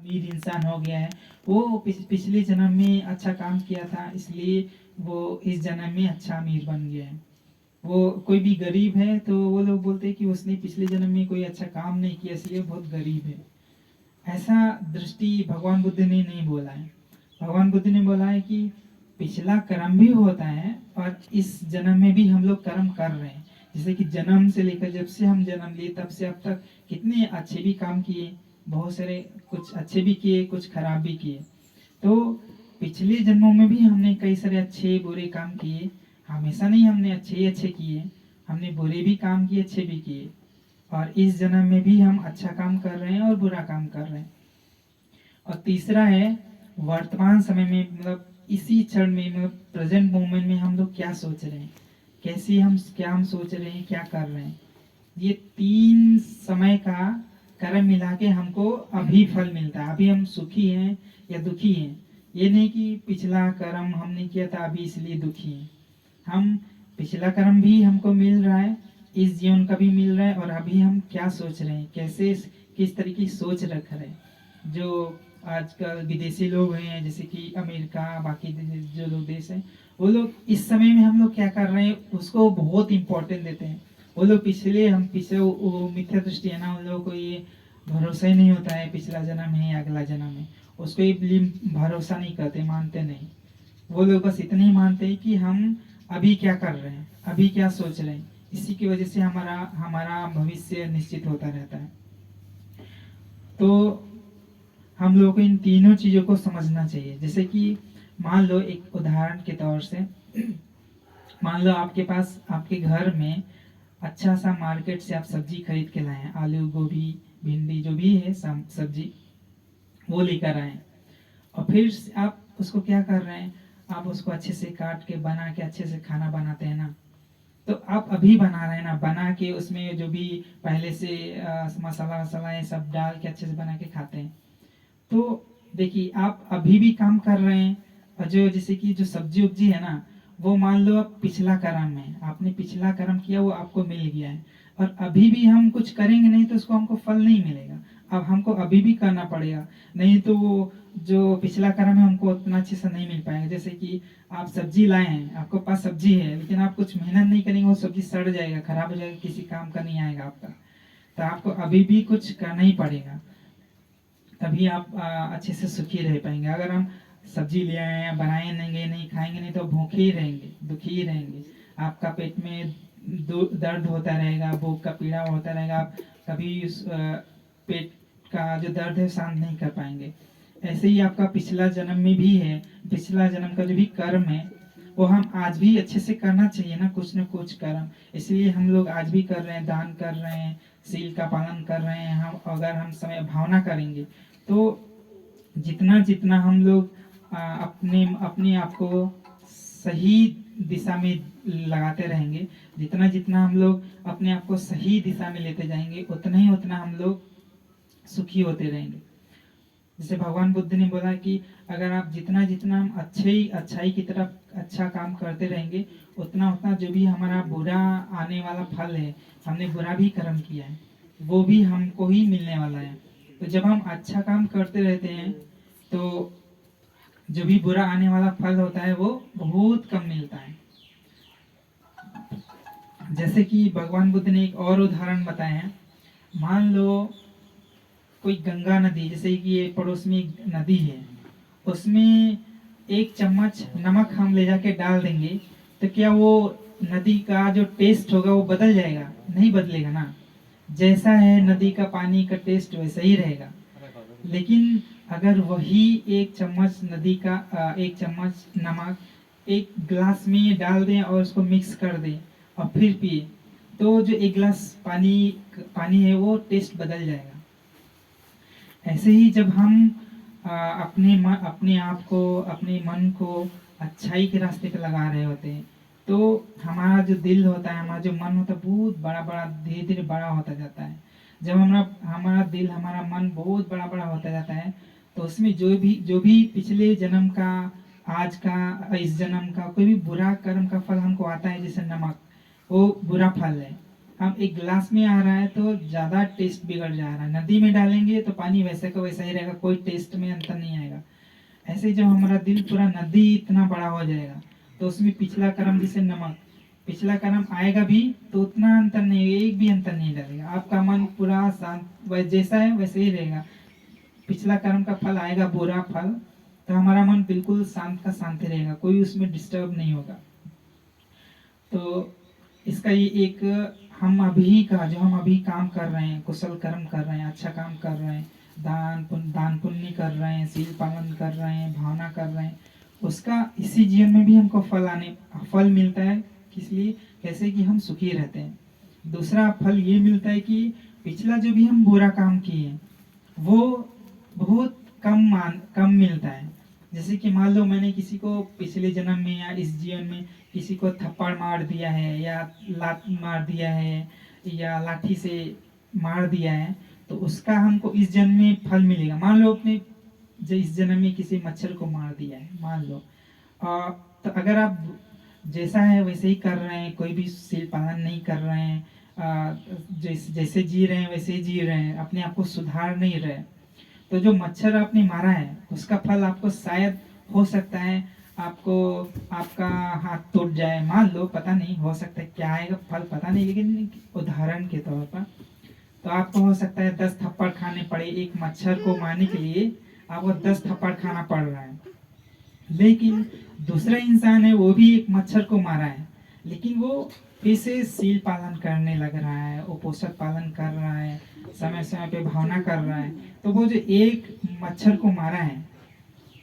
अमीर इंसान हो गया है, वो पिछले जन्म में अच्छा काम किया था, इसलिए वो इस जन्म में अच्छा अमीर बन गया है। वो कोई भी गरीब है तो वो लोग बोलते हैं कि उसने पिछले जन्म में कोई अच्छा काम नहीं किया इसलिए बहुत गरीब है। ऐसा दृष्टि भगवान बुद्ध ने नहीं बोला है। भगवान बुद्ध ने बोला है कि पिछला कर्म भी होता है और इस जन्म में भी हम लोग कर्म कर रहे हैं। जैसे कि जन्म से लेकर जब से हम जन्म लिए तब से अब तक कितने अच्छे भी काम किए, बहुत सारे कुछ अच्छे भी किए, कुछ खराब भी किए। तो पिछले जन्मों में भी हमने कई सारे अच्छे बुरे काम किए। हमेशा नहीं हमने अच्छे ही अच्छे किए, हमने बुरे भी काम किए, अच्छे भी किए। और इस जन्म में भी हम अच्छा काम कर रहे हैं और बुरा काम कर रहे हैं। और तीसरा है वर्तमान समय में, मतलब इसी क्षण में, मतलब प्रेजेंट मोमेंट में हम लोग क्या सोच रहे हैं, कैसे हम सोच रहे हैं, क्या कर रहे हैं। ये तीन समय का कर्म मिला के हमको अभी फल मिलता है। अभी हम सुखी हैं या दुखी हैं, ये नहीं कि पिछला कर्म हमने किया था अभी इसलिए दुखी हैं। हम पिछला कर्म भी हमको मिल रहा है, इस जीवन का भी मिल रहा है, और अभी हम क्या सोच रहे हैं, कैसे किस तरीके की सोच रख रहे हैं। जो आजकल विदेशी लोग हैं जैसे कि अमेरिका, बाकी जो लोग देश हैं, वो लोग इस समय में हम लोग क्या कर रहे हैं उसको बहुत इंपॉर्टेंट देते हैं। वो लोग हम पिछले वो मिथ्या दृष्टि है ना, उन लोगों को ये भरोसा ही नहीं होता है पिछला जन्म है या अगला जन्म है, उसको ये भरोसा नहीं करते, मानते नहीं। वो लोग बस इतने ही मानते हैं कि हम अभी क्या कर रहे हैं, अभी क्या सोच रहे हैं, इसी की वजह से हमारा हमारा भविष्य निश्चित होता रहता है। तो हम लोगों को इन तीनों चीजों को समझना चाहिए। जैसे कि मान लो एक उदाहरण के तौर से मान लो आपके पास आपके घर में अच्छा सा मार्केट से आप सब्जी खरीद के लाए हैं, आलू, गोभी, भिंडी, जो भी है सब्जी वो लेकर आए हैं। और फिर आप उसको क्या कर रहे हैं, आप उसको अच्छे से काट के बना के अच्छे से खाना बनाते हैं ना। तो आप अभी बना रहे हैं ना, बना के उसमें जो भी पहले से मसाला वसाला ये सब डाल के अच्छे से बना के खाते हैं। तो देखिए आप अभी भी काम कर रहे हैं। और जो जैसे कि जो सब्जी उब्जी है ना, वो मान लो आप पिछला कर्म है, आपने पिछला कर्म किया वो आपको मिल गया है। और अभी भी हम कुछ करेंगे नहीं तो उसको हमको फल नहीं मिलेगा। अब हमको अभी भी करना पड़ेगा, नहीं तो वो जो पिछला कर्म है हमको उतना अच्छे से नहीं मिल पाएगा। जैसे कि आप सब्जी लाए हैं, आपके पास सब्जी है, लेकिन आप कुछ मेहनत नहीं करेंगे वो सब्जी सड़ जाएगा, खराब हो जाएगा, किसी काम का नहीं आएगा आपका। तो आपको अभी भी कुछ करना ही पड़ेगा, तभी आप अच्छे से सुखी रह पाएंगे। अगर हम सब्जी ले आए हैं, बनाए नहीं खाएंगे नहीं तो भूखे ही रहेंगे, दुखी ही रहेंगे। आपका पेट में दर्द होता रहेगा, भूख का पीड़ा होता रहेगा, आप कभी उस पेट का जो दर्द है शांत नहीं कर पाएंगे। ऐसे ही आपका पिछला जन्म में भी है, पिछला जन्म का जो भी कर्म है वो हम आज भी अच्छे से करना चाहिए ना कुछ कर्म। इसलिए हम लोग आज भी कर रहे हैं, दान कर रहे हैं, सील का पालन कर रहे हैं। हम अगर हम समय भावना करेंगे तो जितना जितना हम लोग अपने अपने आप को सही दिशा में लगाते रहेंगे, जितना जितना हम लोग अपने आप को सही दिशा में लेते जाएंगे, उतना ही उतना हम लोग सुखी होते रहेंगे। जैसे भगवान बुद्ध ने बोला कि अगर आप जितना जितना हम अच्छाई की तरफ अच्छा काम करते रहेंगे, उतना उतना जो भी हमारा बुरा आने वाला फल है, हमने बुरा भी कर्म किया है, वो भी हमको ही मिलने वाला है। तो जब हम अच्छा काम करते रहते हैं तो जो भी बुरा आने वाला फल होता है वो बहुत कम मिलता है। जैसे कि भगवान बुद्ध ने एक और उदाहरण बताया है। मान लो कोई गंगा नदी, जैसे कि ये पड़ोस में एक नदी है, उसमें एक चम्मच नमक हम ले जाके डाल देंगे तो क्या वो नदी का जो टेस्ट होगा वो बदल जाएगा? नहीं बदलेगा ना। जैसा है नदी का पानी का टेस्ट वैसा ही रहेगा। लेकिन अगर वही एक चम्मच नदी का एक चम्मच नमक एक गिलास में डाल दें और उसको मिक्स कर दें और फिर पिए, तो जो एक गिलास पानी पानी है वो टेस्ट बदल जाएगा। ऐसे ही जब हम अपने आप को, अपने मन को अच्छाई के रास्ते पे लगा रहे होते हैं तो हमारा जो दिल होता है, हमारा जो मन होता है बहुत बड़ा बड़ा धीरे धीरे बड़ा होता जाता है। जब हमारा हमारा दिल, हमारा मन बहुत बड़ा बड़ा होता जाता है तो उसमें जो भी पिछले जन्म का, आज का, इस जन्म का कोई भी बुरा कर्म का फल हमको आता है, जैसे नमक, वो बुरा फल है। हम एक गिलास में आ रहा है तो ज़्यादा टेस्ट बिगड़ जा रहा है, नदी में डालेंगे तो पानी वैसे का वैसा ही रहेगा, कोई टेस्ट में अंतर नहीं आएगा। ऐसे जब हमारा दिल पूरा नदी इतना बड़ा हो जाएगा तो उसमें पिछला कर्म जैसे नमक, पिछला कर्म आएगा भी तो उतना अंतर नहीं, एक भी अंतर नहीं लगेगा। आपका मन पूरा शांत जैसा है वैसे ही रहेगा। पिछला कर्म का फल आएगा बुरा फल, तो हमारा मन बिल्कुल शांत का शांति रहेगा, कोई उसमें डिस्टर्ब नहीं होगा। तो इसका ये एक हम अभी का जो हम अभी काम कर रहे हैं, कुशल कर्म कर रहे हैं, अच्छा काम कर रहे हैं, दान पुण्य कर रहे हैं, शील पालन कर रहे हैं, भावना कर रहे हैं, उसका इसी जीवन में भी हमको फल मिलता है। किस लिए? कैसे कि हम सुखी रहते हैं। दूसरा फल ये मिलता है कि पिछला जो भी हम बुरा काम किए वो बहुत कम मिलता है। जैसे कि मान लो मैंने किसी को पिछले जन्म में या इस जीवन में किसी को थप्पड़ मार दिया है, या लात मार दिया है, या लाठी से मार दिया है, तो उसका हमको इस जन्म में फल मिलेगा। मान लो अपने जो इस जन्म में किसी मच्छर को मार दिया है, मान लो, तो अगर आप जैसा है वैसे ही कर रहे हैं, कोई भी शील पालन नहीं कर रहे हैं, जैसे जी रहे हैं वैसे ही जी रहे हैं, अपने आप को सुधार नहीं रहे, तो जो मच्छर आपने मारा है उसका फल आपको शायद हो सकता है आपको आपका हाथ टूट जाए, मान लो, पता नहीं, हो सकता है क्या आएगा फल पता नहीं, लेकिन उदाहरण के तौर पर तो आपको हो सकता है 10 थप्पड़ खाने पड़े। एक मच्छर को मारने के लिए आपको 10 थप्पड़ खाना पड़ रहा है। लेकिन दूसरा इंसान है, वो भी एक मच्छर को मारा है, लेकिन वो फिर से शील पालन करने लग रहा है, उपोषण पालन कर रहा है, समय समय पे भावना कर रहा है, तो वो जो एक मच्छर को मारा है,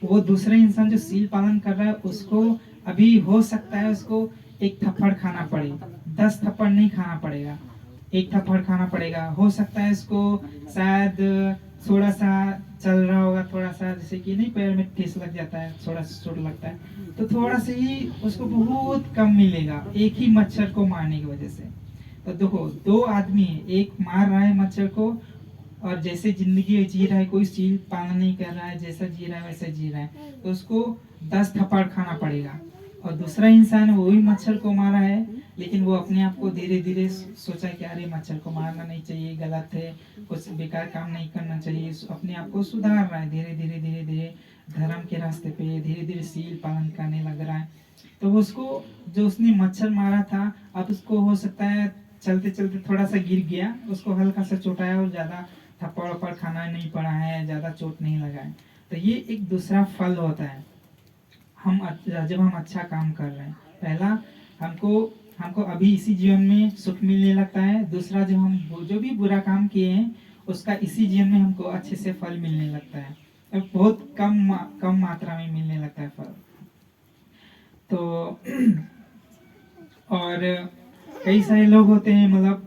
वो दूसरा इंसान जो शील पालन कर रहा है उसको अभी हो सकता है उसको एक थप्पड़ खाना पड़े, 10 थप्पड़ नहीं खाना पड़ेगा, एक थप्पड़ खाना पड़ेगा। हो सकता है इसको शायद थोड़ा सा चल रहा होगा, थोड़ा सा जैसे कि नहीं पैर में ठेस लग जाता है, थोड़ा सा चोट लगता है, तो थोड़ा सा ही उसको बहुत कम मिलेगा एक ही मच्छर को मारने की वजह से। तो देखो, दो आदमी है, एक मार रहा है मच्छर को और जैसे जिंदगी जी रहा है, कोई शील पालन नहीं कर रहा है, जैसा जी रहा है वैसा जी रहा है, तो उसको 10 थप्पड़ खाना पड़ेगा। और दूसरा इंसान वो भी मच्छर को मारा है, लेकिन वो अपने आप को धीरे धीरे सोचा कि अरे मच्छर को मारना नहीं चाहिए, गलत है, कुछ बेकार काम नहीं करना चाहिए, अपने आप को सुधार रहा है, धीरे धीरे धीरे धीरे धर्म के रास्ते पे धीरे धीरे शील पालन करने लग रहा है। तो उसको जो उसने मच्छर मारा था, अब उसको हो सकता है चलते चलते थोड़ा सा गिर गया, उसको हल्का सा चोट आया और ज्यादा थप्पड़ वप्पड़ खाना नहीं पड़ा है, ज्यादा चोट नहीं लगा है। तो ये एक दूसरा फल होता है जब हम अच्छा काम कर रहे हैं। पहला हमको हमको अभी इसी जीवन में सुख मिलने लगता है, दूसरा जो भी बुरा काम किए हैं उसका इसी जीवन में हमको अच्छे से फल मिलने लगता है, और बहुत कम मात्रा में मिलने लगता है फल। तो और कई सारे लोग होते हैं, मतलब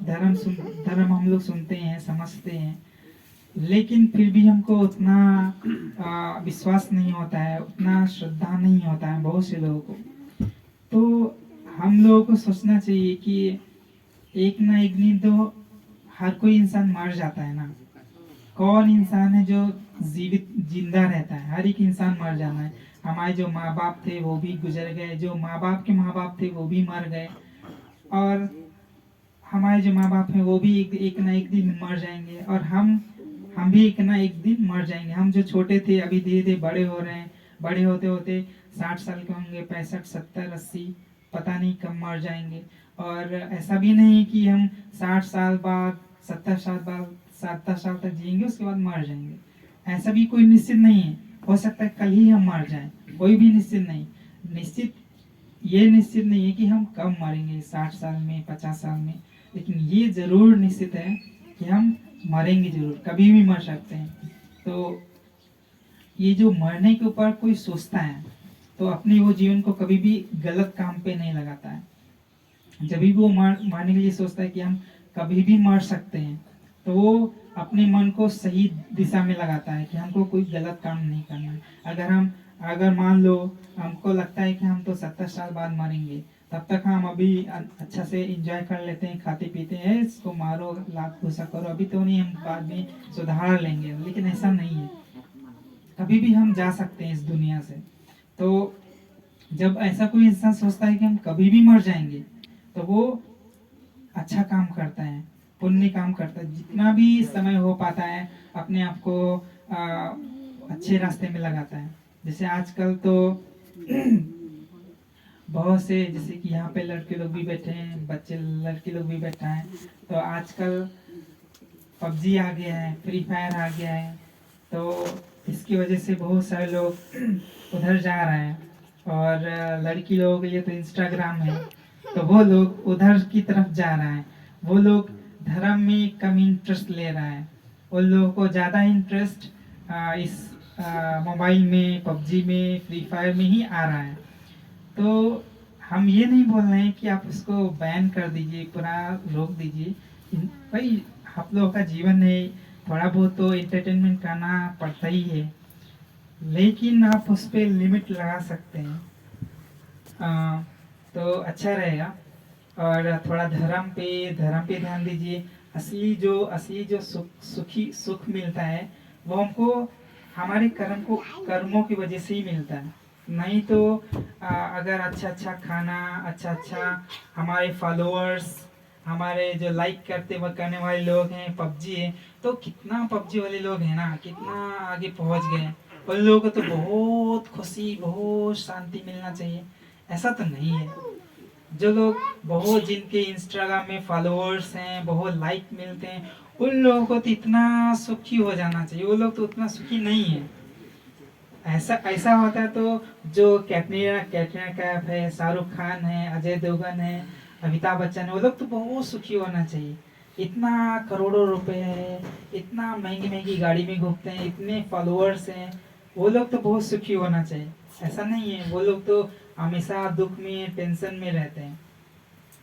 धर्म हम लोग सुनते हैं, समझते हैं, लेकिन फिर भी हमको उतना विश्वास नहीं होता है, उतना श्रद्धा नहीं होता है बहुत से लोगों को। तो हम लोगों को सोचना चाहिए कि एक ना एक दिन तो हर कोई इंसान मर जाता है ना। कौन इंसान है जो जिंदा रहता है? हर एक इंसान मर जाना है। हमारे जो माँ बाप थे वो भी गुजर गए, जो माँ बाप के माँ बाप थे वो भी मर गए, और हमारे जो माँ बाप हैं वो भी एक ना एक दिन मर जाएंगे, और हम भी एक ना एक दिन मर जाएंगे। हम जो छोटे थे अभी धीरे धीरे बड़े हो रहे हैं, बड़े होते होते 60 साल के होंगे, 65, 70, 80, पता नहीं कब मर जाएंगे। और ऐसा भी नहीं कि हम 60 साल बाद, 70 साल बाद, 70 साल तक जिएंगे उसके बाद मर जाएंगे, ऐसा भी कोई निश्चित नहीं है। हो सकता है कल ही हम मर जाएं, कोई भी निश्चित नहीं। ये निश्चित नहीं है कि हम कब मरेंगे, 60 साल में, 50 साल में, लेकिन ये जरूर निश्चित है कि हम मरेंगे जरूर, कभी भी मर सकते हैं। तो ये जो मरने के ऊपर कोई सोचता है तो अपने वो जीवन को कभी भी गलत काम पे नहीं लगाता है। जब भी वो मरने के लिए सोचता है कि हम कभी भी मर सकते हैं, तो वो अपने मन को सही दिशा में लगाता है कि हमको कोई गलत काम नहीं करना है। अगर मान लो हमको लगता है कि हम तो 70 साल बाद मरेंगे, तब तक हम अभी अच्छा से एंजॉय कर लेते हैं, खाते पीते हैं, इसको मारो, लात घुसा करो, अभी तो नहीं, हम बाद में सुधार लेंगे। लेकिन ऐसा नहीं है, कभी भी हम जा सकते हैं इस दुनिया से। तो जब ऐसा कोई इंसान सोचता है कि हम कभी भी मर जाएंगे, तो वो अच्छा काम करता है, पुण्य काम करता है, जितना भी समय हो पाता है अपने आप को आ, अच्छे रास्ते में लगाता है। जैसे आजकल तो बहुत से, जैसे कि यहाँ पे लड़के लोग भी बैठे हैं, बच्चे लड़के लोग भी बैठा है, तो आजकल पबजी आ गया है, फ्री फायर आ गया है, तो इसकी वजह से बहुत सारे लोग उधर जा रहे हैं। और लड़की लोगों के लिए तो इंस्टाग्राम है, तो वो लोग उधर की तरफ जा रहे हैं। वो लोग धर्म में कम इंटरेस्ट ले रहा है, उन लोगों को ज़्यादा इंटरेस्ट इस मोबाइल में, पबजी में, फ्री फायर में ही आ रहा है। तो हम ये नहीं बोल रहे हैं कि आप उसको बैन कर दीजिए, पूरा रोक दीजिए। भाई आप लोगों का जीवन है, थोड़ा बहुत तो एंटरटेनमेंट करना पड़ता ही है, लेकिन आप उस पर लिमिट लगा सकते हैं। तो अच्छा रहेगा। और थोड़ा धर्म पे ध्यान दीजिए। असली जो सुख मिलता है वो हमको हमारे कर्मों की वजह से ही मिलता है। नहीं तो अगर अच्छा अच्छा खाना, अच्छा अच्छा हमारे फॉलोअर्स, हमारे जो लाइक करने वाले लोग हैं, पबजी है, तो कितना पबजी वाले लोग हैं ना, कितना आगे पहुंच गए हैं। उन लोगों को तो बहुत खुशी, बहुत शांति मिलना चाहिए, ऐसा तो नहीं है। जो लोग बहुत, जिनके इंस्टाग्राम में फॉलोअर्स हैं, बहुत लाइक मिलते हैं, उन लोगों को तो इतना सुखी हो जाना चाहिए। वो लोग तो उतना सुखी नहीं है। ऐसा ऐसा होता है तो जो कैटरीना कैटरीना कैफ है, शाहरुख खान है, अजय देवगन है, अमिताभ बच्चन है, वो लोग तो बहुत सुखी होना चाहिए। इतना करोड़ों रुपए है, इतना महंगी महंगी गाड़ी में घूमते हैं, इतने फॉलोअर्स हैं, वो लोग तो बहुत सुखी होना चाहिए। ऐसा नहीं है, वो लोग तो हमेशा दुख में, टेंशन में रहते हैं।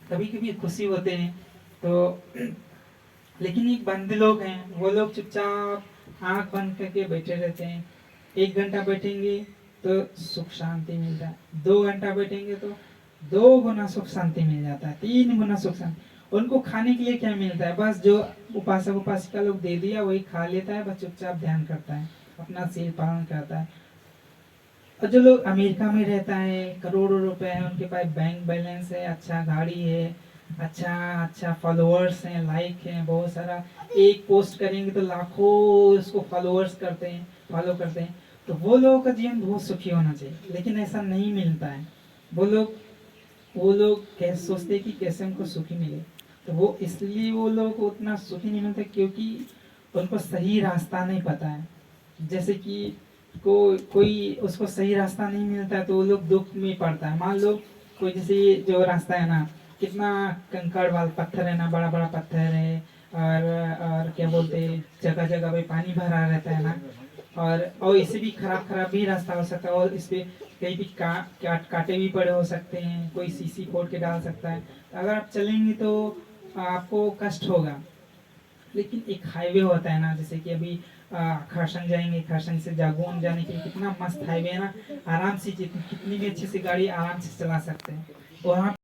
कभी कभी खुशी होते हैं तो लेकिन एक बंदे लोग हैं, वो लोग चुपचाप आंख बंद करके बैठे रहते हैं। 1 घंटा बैठेंगे तो सुख शांति मिलता है, 2 घंटा बैठेंगे तो 2 गुना सुख शांति मिल जाता है, 3 गुना सुख शांति। उनको खाने के लिए क्या मिलता है? बस जो उपासक उपासिका लोग दे दिया वही खा लेता है, बस चुपचाप ध्यान करता है, अपना शील पालन करता है। और जो लोग अमेरिका में रहता है, करोड़ों रुपए है उनके पास, बैंक बैलेंस है, अच्छा गाड़ी है, अच्छा अच्छा फॉलोअर्स हैं, लाइक हैं बहुत सारा, एक पोस्ट करेंगे तो लाखों उसको फॉलोअर्स करते हैं, फॉलो करते हैं। तो वो लोगों का जीवन बहुत सुखी होना चाहिए, लेकिन ऐसा नहीं मिलता है। वो लोग कैसे सोचते हैं कि कैसे हमको सुखी मिले, तो वो इसलिए वो लोग उतना सुखी नहीं मिलते क्योंकि उनको सही रास्ता नहीं पता है। जैसे कि कोई उसको सही रास्ता नहीं मिलता है तो वो लोग दुख में पड़ता है। मान लो कोई, जैसे ये जो रास्ता है ना, कितना कंकड़ वाला पत्थर है ना, बड़ा बड़ा पत्थर है, और क्या बोलते हैं, जगह जगह पे पानी भरा रहता है ना, और इससे भी खराब खराब भी रास्ता हो सकता है, और इस पे कहीं भी कांटे भी पड़े हो सकते हैं, कोई सीसी फोड़ के डाल सकता है। तो अगर आप चलेंगे तो आपको कष्ट होगा। लेकिन एक हाईवे होता है ना, जैसे कि अभी खरसंग जाएंगे, खरसंग से जागोन जाने के लिए कितना मस्त हाईवे है ना, आराम से कितनी भी अच्छी सी गाड़ी आराम से चला सकते हैं। वहाँ